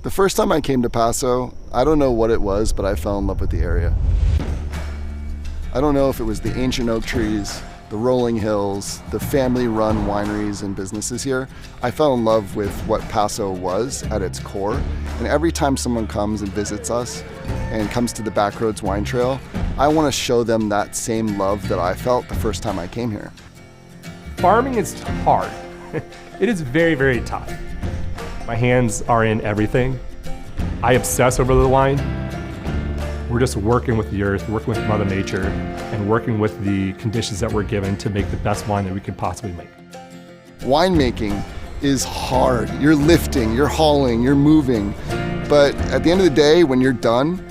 The first time I came to Paso, I don't know what it was, but I fell in love with the area. I don't know if it was the ancient oak trees, the rolling hills, the family-run wineries and businesses here. I fell in love with what Paso was at its core. And every time someone comes and visits us and comes to the Backroads Wine Trail, I want to show them that same love that I felt the first time I came here. Farming is hard. It is very, very tough. My hands are in everything. I obsess over the wine. We're just working with the earth, working with Mother Nature, and working with the conditions that we're given to make the best wine that we can possibly make. Winemaking is hard. You're lifting, you're hauling, you're moving. But at the end of the day, when you're done,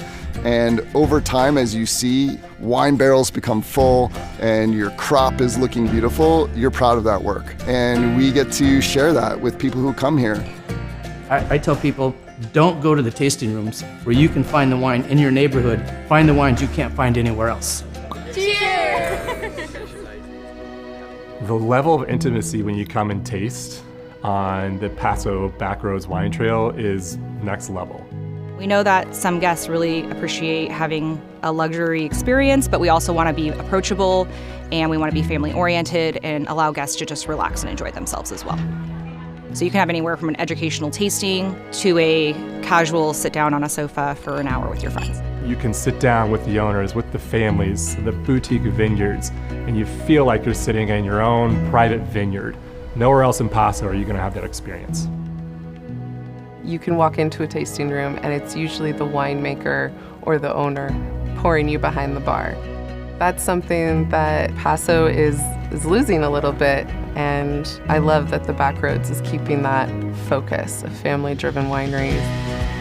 and over time as you see wine barrels become full and your crop is looking beautiful, you're proud of that work. And we get to share that with people who come here. I tell people, don't go to the tasting rooms where you can find the wine in your neighborhood. Find the wines you can't find anywhere else. Cheers! The level of intimacy when you come and taste on the Paso Backroads Wine Trail is next level. We know that some guests really appreciate having a luxury experience, but we also want to be approachable and we want to be family oriented and allow guests to just relax and enjoy themselves as well. So you can have anywhere from an educational tasting to a casual sit down on a sofa for an hour with your friends. You can sit down with the owners, with the families, the boutique vineyards, and you feel like you're sitting in your own private vineyard. Nowhere else in Paso are you going to have that experience. You can walk into a tasting room and it's usually the winemaker or the owner pouring you behind the bar. That's something that Paso is losing a little bit, and I love that the Backroads is keeping that focus of family-driven wineries.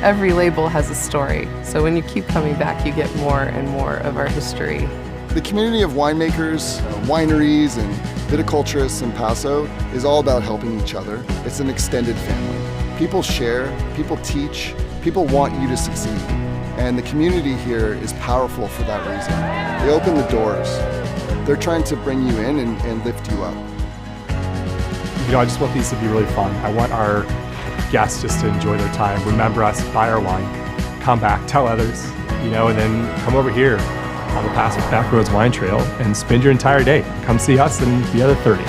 Every label has a story, so when you keep coming back, you get more and more of our history. The community of winemakers, wineries, and viticulturists in Paso is all about helping each other. It's an extended family. People share, people teach, people want you to succeed. And the community here is powerful for that reason. They open the doors. They're trying to bring you in and lift you up. You know, I just want these to be really fun. I want our guests just to enjoy their time, remember us, buy our wine, come back, tell others, you know, and then come over here on the Paso Backroads Wine Trail and spend your entire day. Come see us and the other 30.